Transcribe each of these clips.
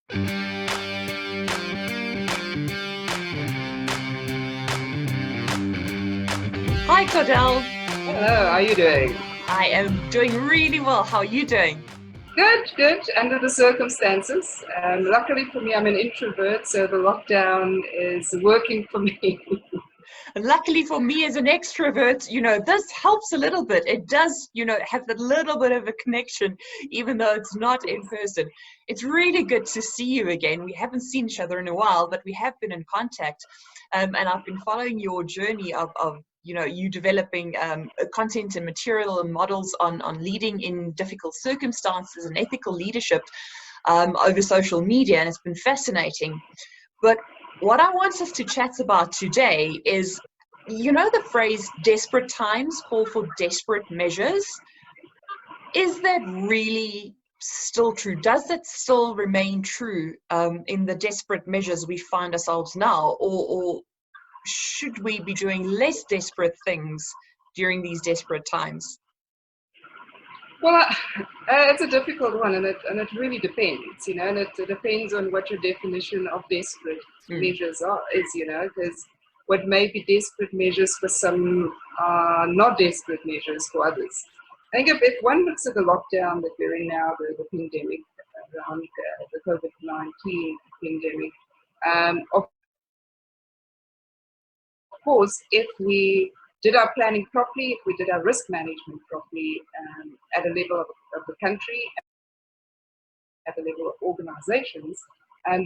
Hi, Claudelle. Hello, how are you doing? I am doing really well. How are you doing? Good, good, under the circumstances. Luckily for me, I'm an introvert, so the lockdown is working for me. And luckily for me as an extrovert, this helps a little bit. It does, have that little bit of a connection, even though it's not in person. It's really good to see you again. We haven't seen each other in a while, but we have been in contact. And I've been following your journey of you developing content and material and models on leading in difficult circumstances and ethical leadership over social media, and it's been fascinating. But what I want us to chat about today is, the phrase desperate times call for desperate measures. Is that really still true? Does that still remain true in the desperate measures we find ourselves now? Or should we be doing less desperate things during these desperate times? Well, it's a difficult one, and it really depends, and it depends on what your definition of desperate measures because what may be desperate measures for some are not desperate measures for others. I think if one looks at the lockdown that we're in now, the pandemic, around the COVID-19 pandemic, of course, if we did our planning properly, if we did our risk management properly at a level of the country, at the level of organizations,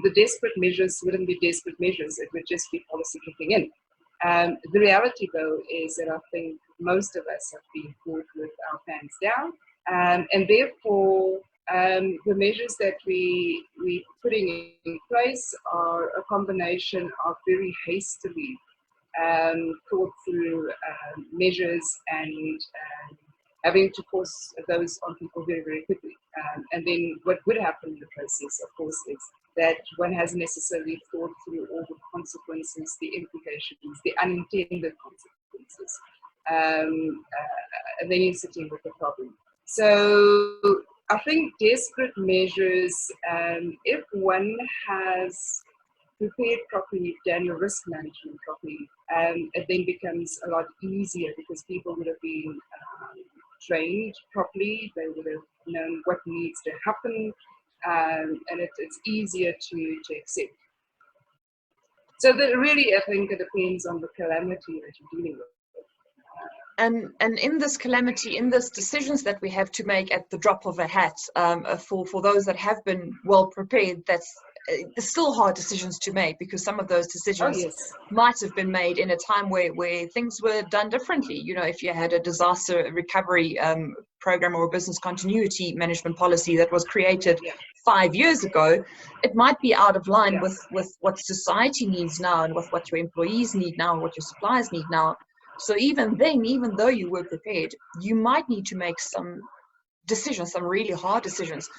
the desperate measures wouldn't be desperate measures, it would just be policy kicking in. The reality, though, is that I think most of us have been caught with our pants down, and therefore the measures that we're putting in place are a combination of very hastily thought through measures and having to force those on people very, very quickly. And then what would happen in the process, of course, is that one hasn't necessarily thought through all the consequences, the implications, the unintended consequences. And then you're sitting with the problem. So I think desperate measures, if one has prepared properly, done your risk management properly, it then becomes a lot easier because people would have been trained properly, they would have known what needs to happen, and it's easier to accept. So that really, I think, it depends on the calamity that you're dealing with. And in this calamity, in this decisions that we have to make at the drop of a hat, for those that have been well prepared, that's still hard decisions to make, because some of those decisions might have been made in a time where things were done differently. If you had a disaster recovery program or a business continuity management policy that was created 5 years ago, it might be out of line with what society needs now and with what your employees need now and what your suppliers need now. So even then, even though you were prepared, you might need to make some decisions, some really hard decisions.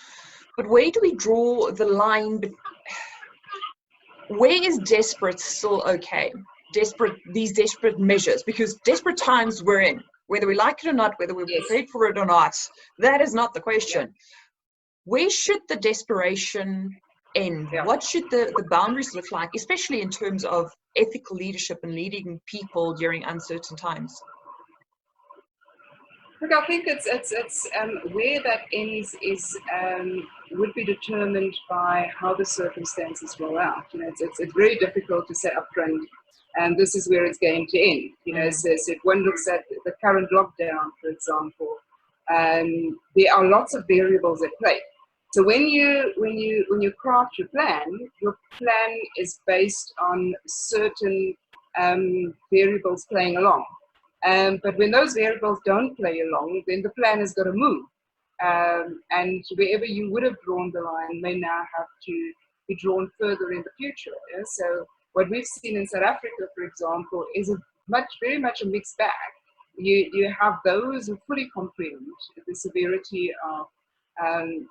But where do we draw the line? Where is desperate still okay? These desperate measures, because desperate times we're in, whether we like it or not, whether we're prepared for it or not, that is not the question. Where should the desperation end? What should the boundaries look like, especially in terms of ethical leadership and leading people during uncertain times? Look, I think it's where that ends is would be determined by how the circumstances roll out. It's very difficult to say upfront, and this is where it's going to end. So if one looks at the current lockdown, for example, there are lots of variables at play. So when you craft your plan is based on certain variables playing along. But when those variables don't play along, then the plan has got to move. And wherever you would have drawn the line may now have to be drawn further in the future. So what we've seen in South Africa, for example, is very much a mixed bag. You have those who fully comprehend the severity of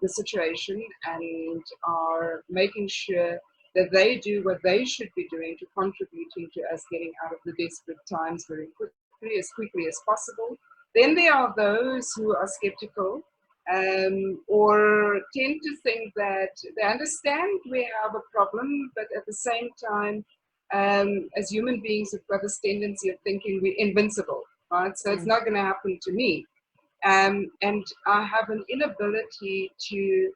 the situation and are making sure that they do what they should be doing to contributing to us getting out of the desperate times very quickly as possible. Then there are those who are skeptical or tend to think that they understand we have a problem, but at the same time, as human beings, we've got this tendency of thinking we're invincible, right? So it's not going to happen to me. And I have an inability to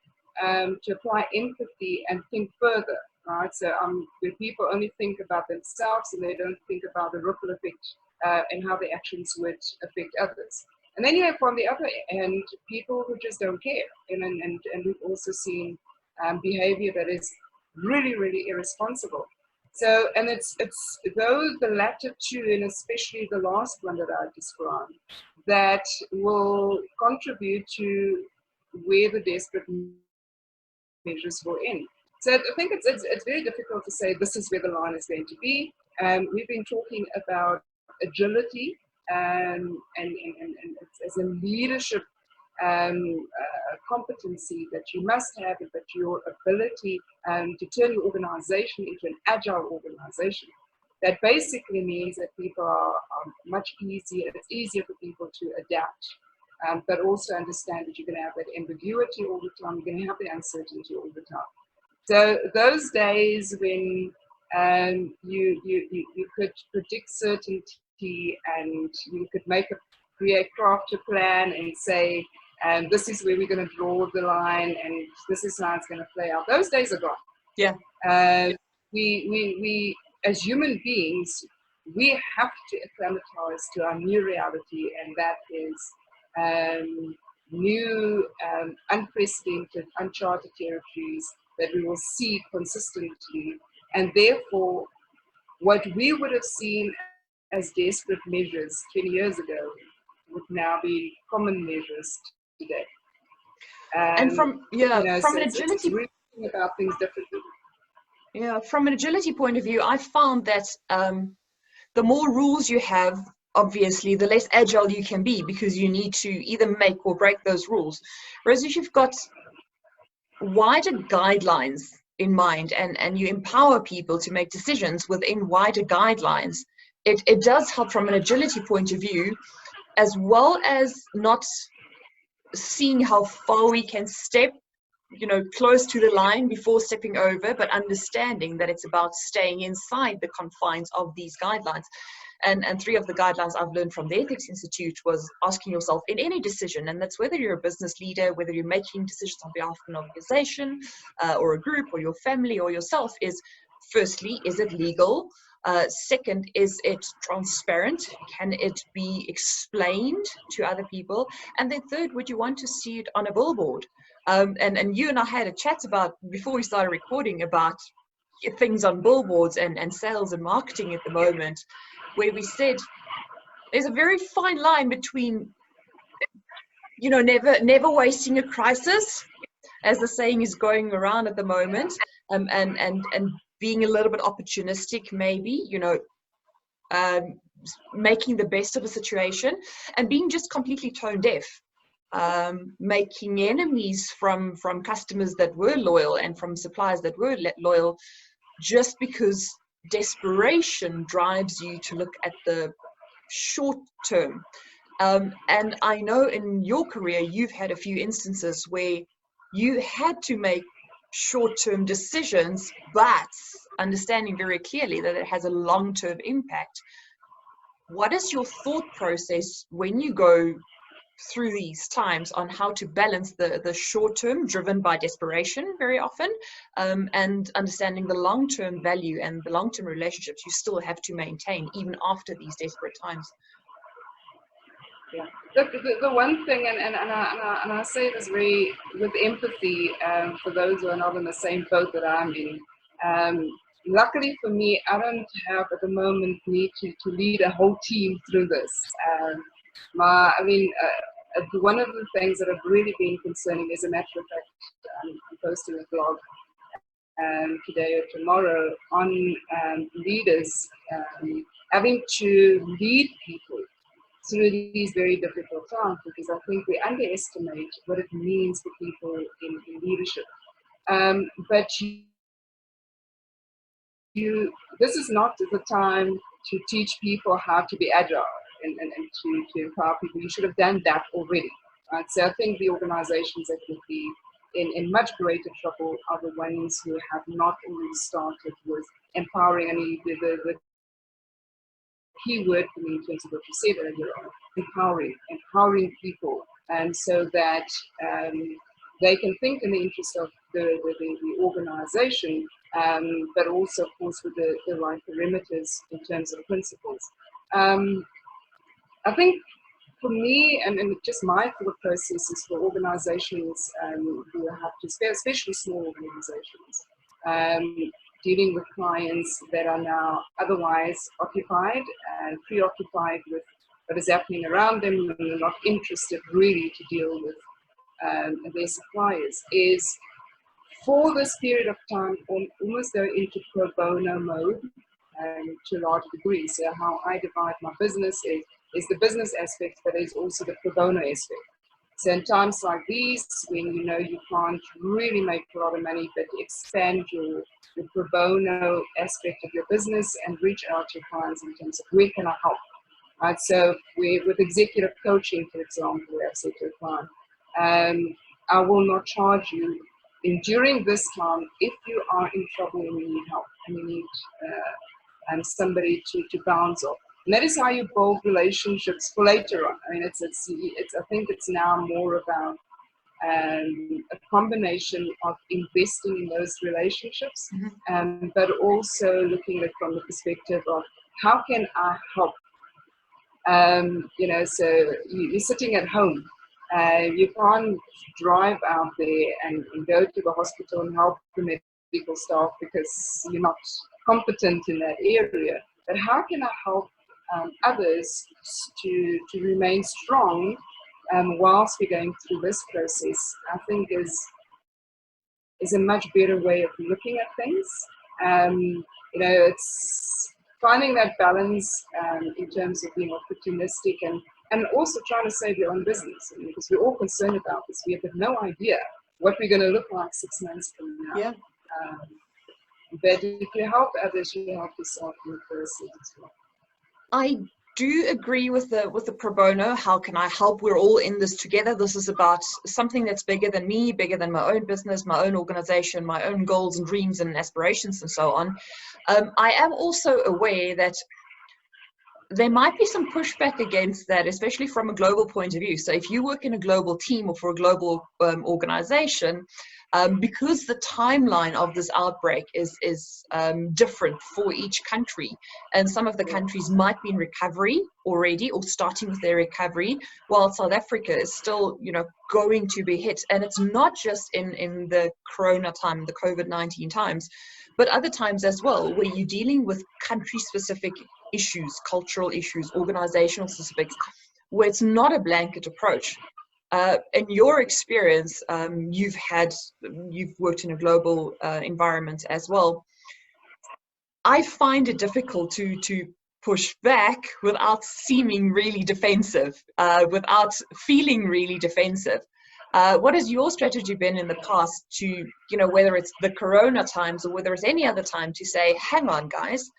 apply empathy and think further, right? So where people only think about themselves and they don't think about the ripple effect and how their actions would affect others. And then you have on the other end people who just don't care, and we've also seen behavior that is really, really irresponsible. So, and it's those, the latter two, and especially the last one that I described, that will contribute to where the desperate measures will end. So I think it's very difficult to say this is where the line is going to be. We've been talking about agility and as a leadership competency that you must have, but your ability to turn your organization into an agile organization. That basically means that people are much easier, it's easier for people to adapt, but also understand that you're going to have that ambiguity all the time, you're going to have the uncertainty all the time. So those days when you could predict certainty and you could craft a plan and say, this is where we're going to draw the line and this is how it's going to play out. Those days are gone. Yeah. We as human beings, we have to acclimatize to our new reality, and that is new, unprecedented, uncharted territories that we will see consistently. And therefore, what we would have seen as desperate measures 20 years ago would now be common measures today. And from an agility, it's really about things differently. Yeah, from an agility point of view, I found that the more rules you have, obviously, the less agile you can be, because you need to either make or break those rules. Whereas if you've got wider guidelines in mind and you empower people to make decisions within wider guidelines, it does help from an agility point of view, as well as not seeing how far we can step, close to the line before stepping over, but understanding that it's about staying inside the confines of these guidelines. And 3 of the guidelines I've learned from the Ethics Institute was asking yourself in any decision, and that's whether you're a business leader, whether you're making decisions on behalf of an organization or a group or your family or yourself, is firstly, is it legal? Second, is it transparent? Can it be explained to other people? And then third, would you want to see it on a billboard? And you and I had a chat about, before we started recording, about things on billboards and sales and marketing at the moment, where we said there's a very fine line between, never wasting a crisis, as the saying is going around at the moment, and being a little bit opportunistic, maybe, making the best of a situation, and being just completely tone deaf. Making enemies from customers that were loyal and from suppliers that were loyal, just because desperation drives you to look at the short term. And I know in your career you've had a few instances where you had to make short-term decisions, but understanding very clearly that it has a long-term impact. What is your thought process when you go through these times on how to balance the short term, driven by desperation very often, and understanding the long term value and the long term relationships you still have to maintain even after these desperate times? Yeah, the one thing, and I say this very with empathy for those who are not in the same boat that I'm in. Luckily for me, I don't have at the moment need to lead a whole team through this. One of the things that have really been concerning, as a matter of fact, I'm posting a blog today or tomorrow on leaders having to lead people through these very difficult times, because I think we underestimate what it means for people in leadership. But this is not the time to teach people how to be agile and to empower people. You should have done that already. Right? So I think the organizations that would be in much greater trouble are the ones who have not already started with empowering. I mean, the key word for me in terms of what you said earlier on, empowering people, and so that they can think in the interest of the organization, but also, of course, with the right perimeters in terms of principles. I think for me, and just my thought process is for organizations who have to, especially small organizations, dealing with clients that are now otherwise occupied and preoccupied with what is happening around them and are not interested really to deal with their suppliers, is for this period of time almost go into pro bono mode to a large degree. So how I divide my business is the business aspect, but is also the pro bono aspect. So in times like these, when you know you can't really make a lot of money, but expand your pro bono aspect of your business and reach out to clients in terms of where can I help. Right, so with executive coaching, for example, I've said to a client, I will not charge you during this time if you are in trouble and you need help and you need somebody to bounce off. And that is how you build relationships for later on. I mean, it's I think it's now more about a combination of investing in those relationships, but also looking at it from the perspective of how can I help. So you're sitting at home. You can't drive out there and go to the hospital and help the medical staff because you're not competent in that area. But how can I help others to remain strong whilst we're going through this process? I think is a much better way of looking at things. It's finding that balance in terms of being opportunistic and also trying to save your own business, because we're all concerned about this. We have no idea what we're going to look like 6 months from now. Yeah. But if you help others, you help yourself in the process as well. I do agree with the pro bono. How can I help? We're all in this together. This is about something that's bigger than me, bigger than my own business, my own organization, my own goals and dreams and aspirations and so on. I am also aware that there might be some pushback against that, especially from a global point of view. So if you work in a global team or for a global organization, because the timeline of this outbreak is different for each country, and some of the countries might be in recovery already or starting with their recovery, while South Africa is still, going to be hit. And it's not just in the Corona time, the COVID-19 times, but other times as well, where you're dealing with country-specific issues, cultural issues, organizational specifics, where it's not a blanket approach. In your experience, you've worked in a global environment as well. I find it difficult to push back without seeming really defensive, without feeling really defensive. What has your strategy been in the past to, whether it's the Corona times or whether it's any other time, to say, hang on, guys,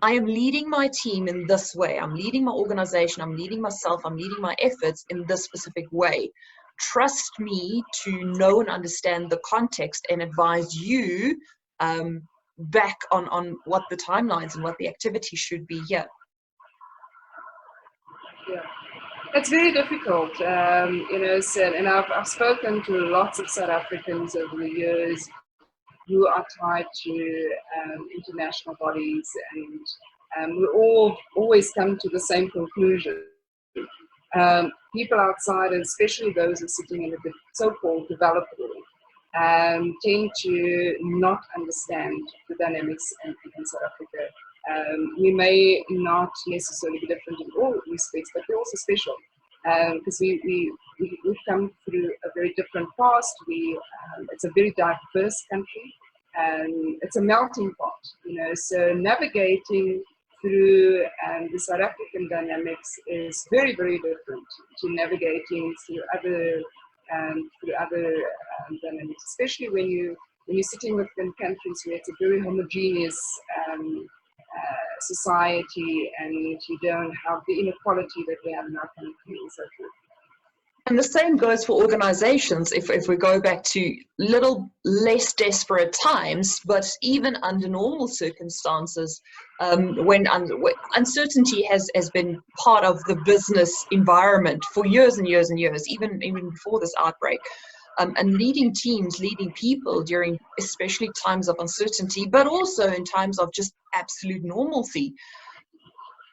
I am leading my team in this way. I'm leading my organization. I'm leading myself. I'm leading my efforts in this specific way. Trust me to know and understand the context and advise you back on what the timelines and what the activity should be here. Yeah, it's very difficult, and I've spoken to lots of South Africans over the years who are tied to international bodies, and we all always come to the same conclusion. People outside, and especially those who are sitting in the so-called developed world, tend to not understand the dynamics in South Africa. We may not necessarily be different in all respects, but we're also special because we've come through a very different past. It's a very diverse country, and it's a melting pot. So navigating through the South African dynamics is very, very different to navigating through other dynamics, especially when you're sitting within countries where it's a very homogeneous society, and you don't have the inequality that we have in our country and so forth. And the same goes for organizations. If we go back to little less desperate times, but even under normal circumstances, when uncertainty has been part of the business environment for years and years and years, even before this outbreak, and leading teams, leading people during especially times of uncertainty, but also in times of just absolute normalcy,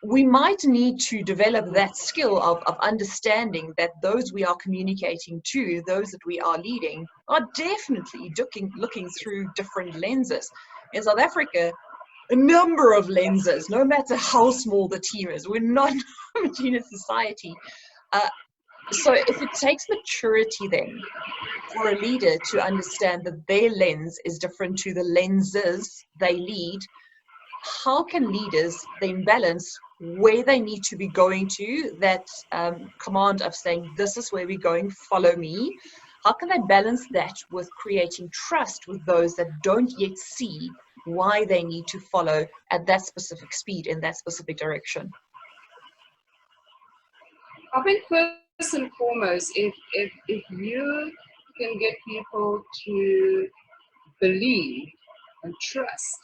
we might need to develop that skill of understanding that those we are communicating to, those that we are leading, are definitely looking through different lenses. In South Africa, a number of lenses, no matter how small the team is. We're not a homogeneous society. So if it takes maturity then for a leader to understand that their lens is different to the lenses they lead, how can leaders then balance where they need to be going to, that command of saying, this is where we're going, follow me? How can they balance that with creating trust with those that don't yet see why they need to follow at that specific speed in that specific direction? I think first and foremost, if you can get people to believe and trust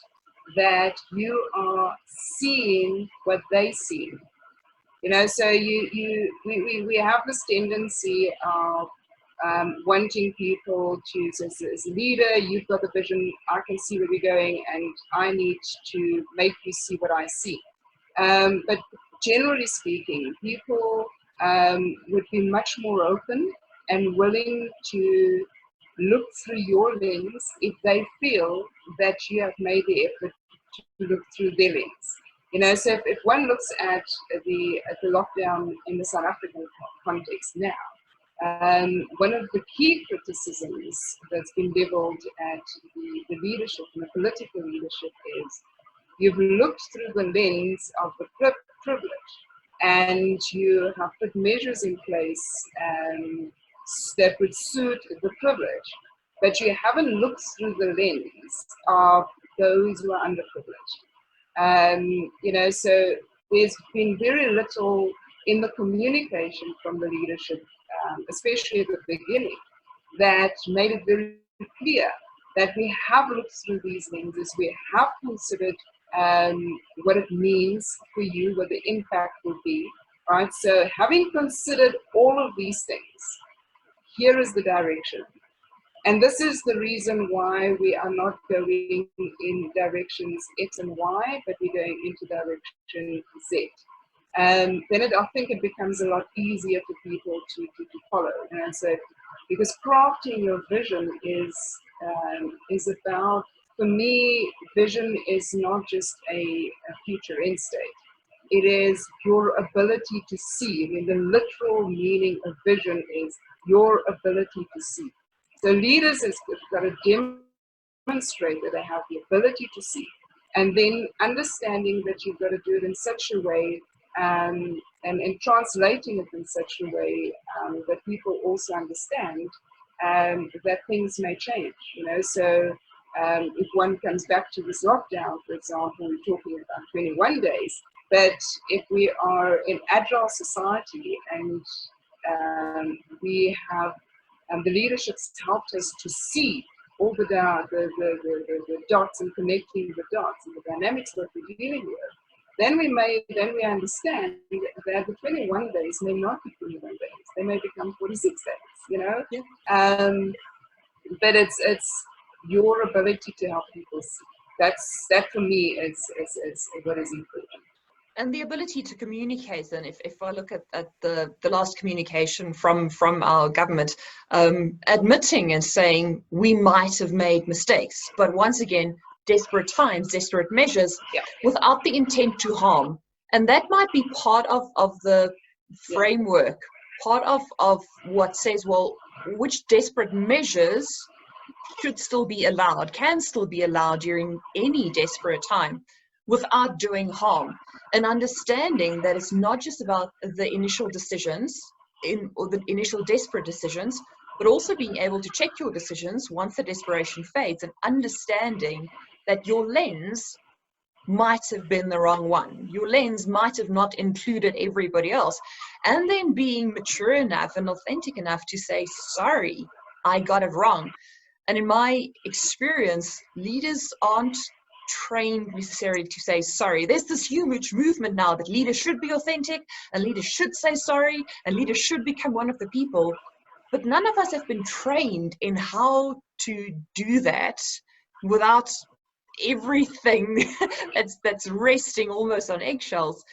that you are seeing what they see. You know, so we have this tendency of wanting people to, so as a leader, you've got the vision, I can see where we're going, and I need to make you see what I see. But generally speaking, people would be much more open and willing to look through your lens if they feel that you have made the effort to look through their lens. You know, so if one looks at the lockdown in the South African context now, one of the key criticisms that's been leveled at the leadership and the political leadership is you've looked through the lens of the privilege, and you have put measures in place that would suit the privilege, but you haven't looked through the lens of those who are underprivileged. You know, so there's been very little in the communication from the leadership, especially at the beginning, that made it very clear that we have looked through these lenses, we have considered what it means for you, what the impact will be, right? So having considered all of these things, here is the direction. And this is the reason why we are not going in directions X and Y, but we're going into direction Z. Then I think it becomes a lot easier for people to follow. And so, because crafting your vision is about, for me, vision is not just a future end state. It is your ability to see. I mean, the literal meaning of vision is your ability to see. So leaders have got to demonstrate that they have the ability to see, and then understanding that you've got to do it in such a way, and translating it in such a way that people also understand that things may change. You know, so if one comes back to this lockdown, for example, we're talking about 21 days, but if we are in agile society and we have the leadership's helped us to see all the dots and connecting the dots and the dynamics that we're dealing with, then we understand that the 21 days may not be 21 days. They may become 46 days, you know? Yeah. But it's your ability to help people see. That for me is what is important. And the ability to communicate, and if I look at the last communication from our government, admitting and saying we might have made mistakes, but once again, desperate times, desperate measures, without the intent to harm. And that might be part of the framework, part of what says, well, which desperate measures should still be allowed, can still be allowed during any desperate time without doing harm. And understanding that it's not just about the initial decisions or the initial desperate decisions, but also being able to check your decisions once the desperation fades, and understanding that your lens might have been the wrong one. Your lens might have not included everybody else. And then being mature enough and authentic enough to say, sorry, I got it wrong. And in my experience, leaders aren't trained necessarily to say sorry. There's this huge movement now that leaders should be authentic and leaders should say sorry and leaders should become one of the people. But none of us have been trained in how to do that without everything that's resting almost on eggshells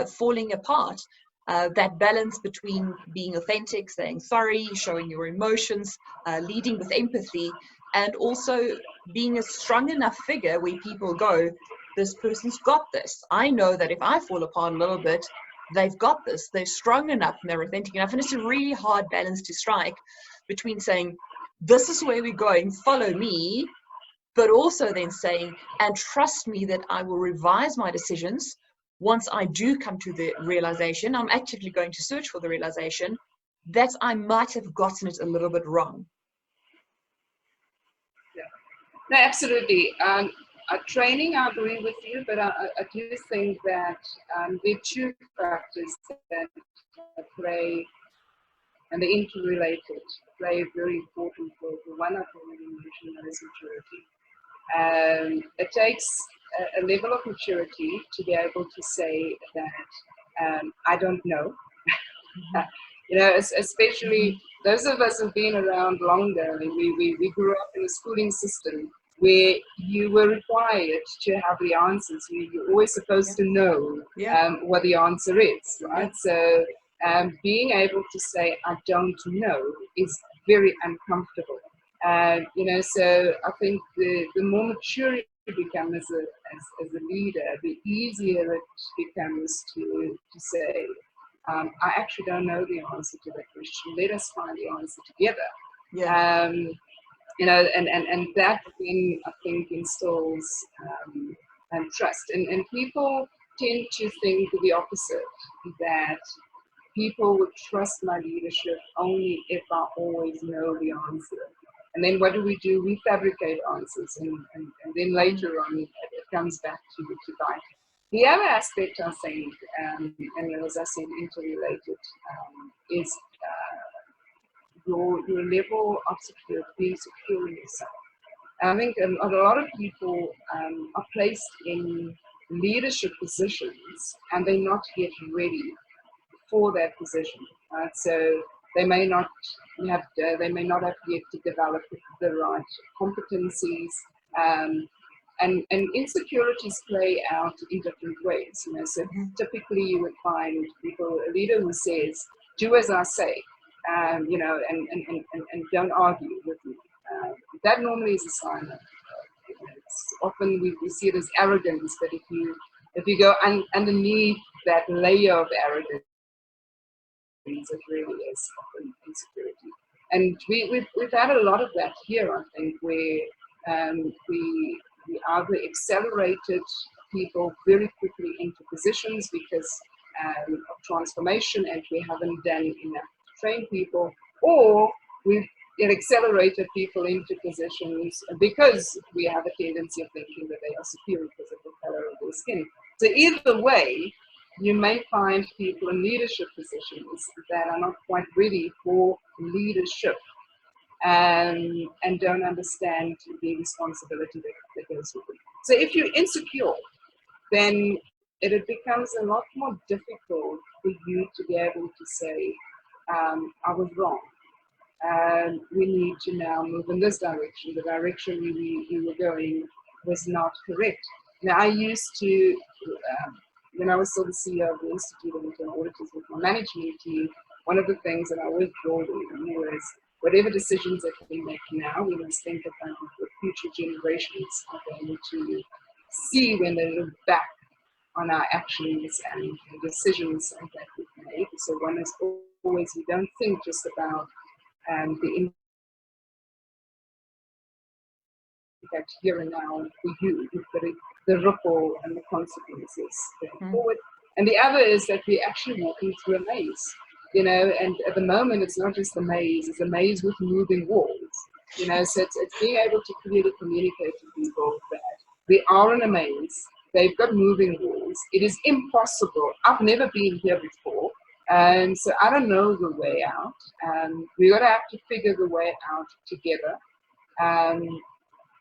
falling apart. That balance between being authentic, saying sorry, showing your emotions, leading with empathy, and also being a strong enough figure where people go, this person's got this. I know that if I fall apart a little bit, they've got this. They're strong enough and they're authentic enough. And it's a really hard balance to strike between saying, this is where we're going, follow me, but also then saying, and trust me that I will revise my decisions once I do come to the realization, I'm actively going to search for the realization that I might have gotten it a little bit wrong. Yeah. No, absolutely. Training, I agree with you, but I do think that there are two factors that play, and they're interrelated, play a very important role. The one I've already mentioned, that is maturity. It takes a level of maturity to be able to say that I don't know. You know, especially those of us who've been around longer. I mean, we grew up in a schooling system where you were required to have the answers. You're always supposed to know what the answer is, right? So being able to say I don't know is very uncomfortable. You know, so I think the more mature you become as a leader, the easier it becomes to say, I actually don't know the answer to that question. Let us find the answer together. Yeah. You know, and that then I think instills trust. And people tend to think the opposite, that people would trust my leadership only if I always know the answer. And then what do? We fabricate answers, and then later on it comes back to bite. The other aspect I think, and as I said, interrelated, is your level of security, being secure in yourself. I think a lot of people are placed in leadership positions and they're not yet ready for that position. Right? So they may not have yet to develop the right competencies, and insecurities play out in different ways. You know, so typically you would find a leader who says, "Do as I say," you know, and don't argue with me. That normally is a sign of. It's often we see it as arrogance, but if you go underneath that layer of arrogance, it really is often insecurity. And we've had a lot of that here, I think, where we either accelerated people very quickly into positions because of transformation, and we haven't done enough to train people, or we've accelerated people into positions because we have a tendency of thinking that they are superior because of the color of their skin. So either way, you may find people in leadership positions that are not quite ready for leadership, and don't understand the responsibility that goes with it. So if you're insecure, then it becomes a lot more difficult for you to be able to say, I was wrong. We need to now move in this direction. The direction we were going was not correct. Now, I used to, when I was still the CEO of the Institute of Internal Auditors with my management team, one of the things that I always drilled in was whatever decisions that we make now, we must think about what future generations are going to see when they look back on our actions and decisions that we've made. So one is always, we don't think just about the impact here and now for you, but the ripple and the consequences going forward. And the other is that we're actually walking through a maze, you know, and at the moment it's not just a maze, it's a maze with moving walls, you know, so it's being able to clearly communicate to people that we are in a maze, they've got moving walls. It is impossible. I've never been here before, and so I don't know the way out. We're going to have to figure the way out together.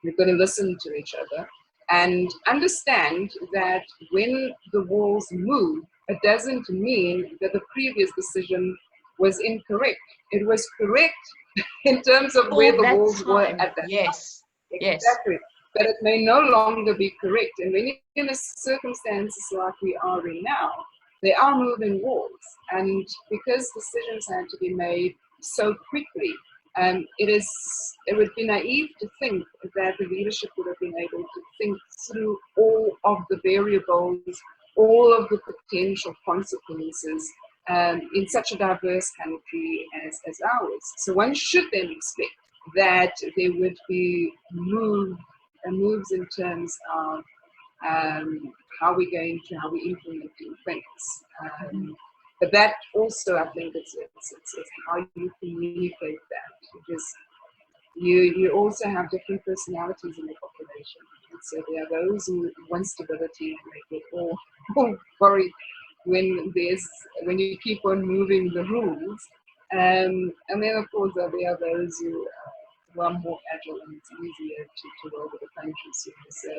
We're going to listen to each other and understand that when the walls move, it doesn't mean that the previous decision was incorrect. It was correct in terms of where the walls were at that time. Yes. Exactly. But it may no longer be correct. And when you're in a circumstances like we are in now, there are moving walls. And because decisions had to be made so quickly, it would be naive to think that the leadership would have been able to think through all of the variables, all of the potential consequences in such a diverse country as ours. So one should then expect that there would be moves in terms of how we're implementing things. But that also, I think, it's how you communicate that, because you also have different personalities in the population. And so there are those who want stability and they get all worried when you keep on moving the rules. And then, of course, there are those who are more agile and it's easier to roll with the country. So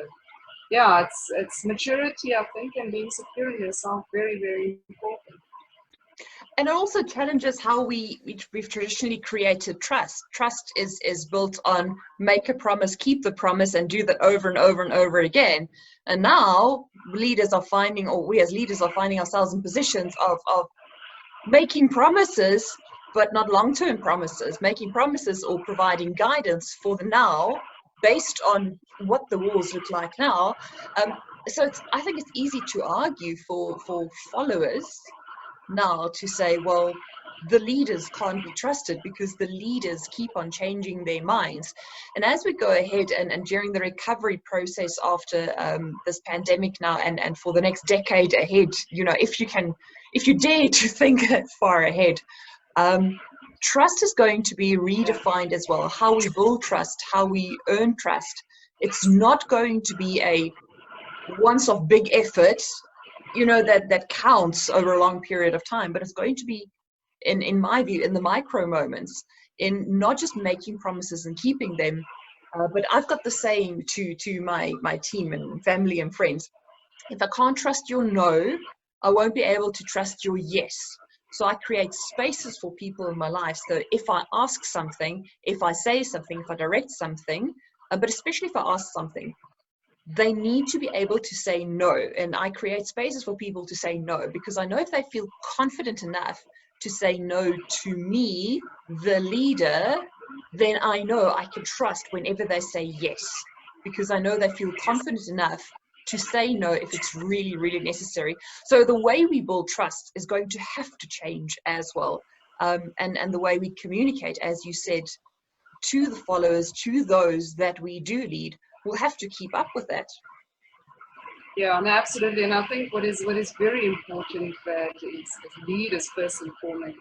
yeah, it's maturity, I think, and being secure in yourself, very, very important. And it also challenges how we've traditionally created trust. Trust is built on make a promise, keep the promise, and do that over and over and over again. And now leaders are finding, or we as leaders are finding ourselves in positions of making promises, but not long-term promises, making promises or providing guidance for the now based on what the walls look like now. So I think it's easy to argue for followers now to say, well, the leaders can't be trusted because the leaders keep on changing their minds. And as we go ahead and during the recovery process after this pandemic now and for the next decade ahead, if you dare to think far ahead, trust is going to be redefined as well. How we build trust, how we earn trust. It's not going to be a once-off big effort that counts over a long period of time, but it's going to be, in my view, in the micro moments, in not just making promises and keeping them, but I've got the saying to my team and family and friends: if I can't trust your no, I won't be able to trust your yes. So I create spaces for people in my life. So if I ask something, if I say something, if I direct something, but especially if I ask something, they need to be able to say no. And I create spaces for people to say no, because I know if they feel confident enough to say no to me, the leader, then I know I can trust whenever they say yes, because I know they feel confident enough to say no if it's really, really necessary. So the way we build trust is going to have to change as well. And the way we communicate, as you said, to the followers, to those that we do lead, we'll have to keep up with that. Yeah, no, absolutely. And I think what is very important that is leaders first and foremost,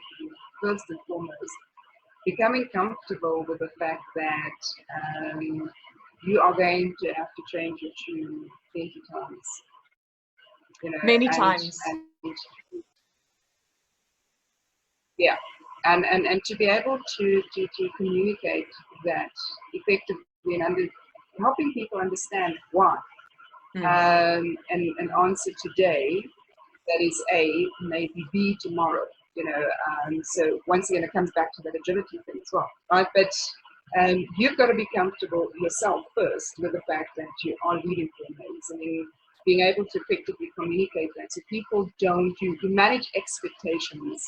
becoming comfortable with the fact that you are going to have to change your tune 20 times. Many times. Yeah. And to be able to communicate that effectively and helping people understand why. And answer today that is A, maybe B tomorrow, so once again, it comes back to that agility thing as well, right? But you've got to be comfortable yourself first with the fact that you are leading families, and then being able to effectively communicate that so people you manage expectations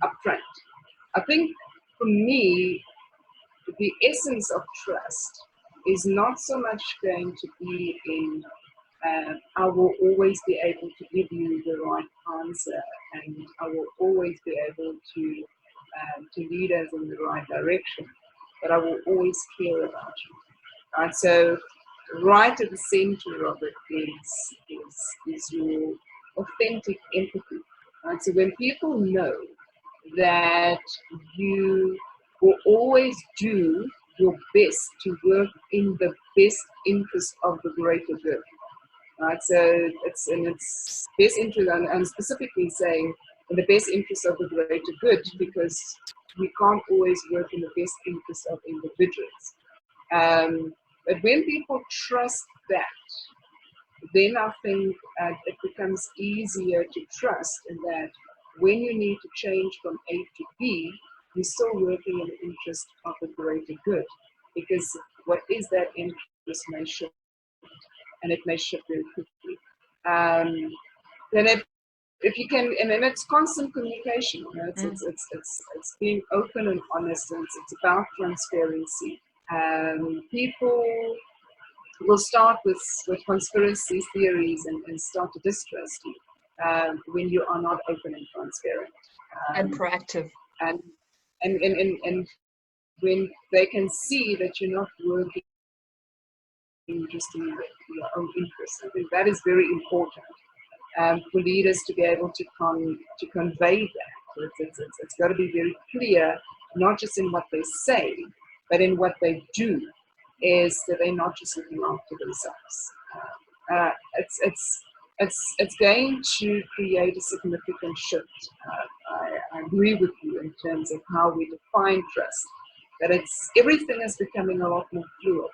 up front. I think for me, the essence of trust is not so much going to be in I will always be able to give you the right answer, and I will always be able to lead us in the right direction, but I will always care about you. Right? So right at the center of it is your authentic empathy. Right? So when people know that you will always do your best to work in the best interest of the greater good, right? So it's in its best interest, and specifically saying in the best interest of the greater good, because we can't always work in the best interest of individuals. But when people trust that, then I think it becomes easier to trust in that when you need to change from A to B, you're still working in the interest of the greater good, because what is that interest may shift, and it may shift very quickly. Then if you can, and then it's constant communication. You know, it's being open and honest, and it's about transparency. People will start with conspiracy theories and start to distrust you when you are not open and transparent and proactive. And when they can see that you're not working just in your own interests. I think that is very important for leaders to be able to convey that. So it's got to be very clear, not just in what they say, but in what they do, is that they're not just looking after themselves. It's going to create a significant shift. I agree with you in terms of how we define trust, that everything is becoming a lot more fluid.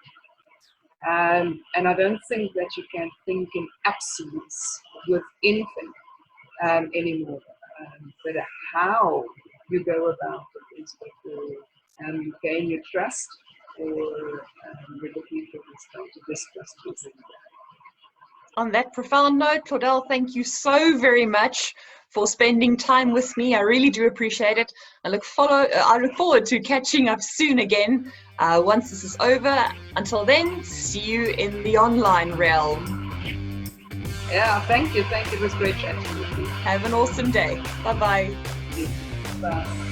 And I don't think that you can think in absolutes with anything anymore. But how you go about it is what will gain your trust, or with the people who start to distrust you. On that profound note, Claudelle, thank you so very much for spending time with me. I really do appreciate it. I look forward to catching up soon again once this is over. Until then, see you in the online realm. Yeah, thank you. It was great chatting with you. Have an awesome day. Bye-bye. Bye.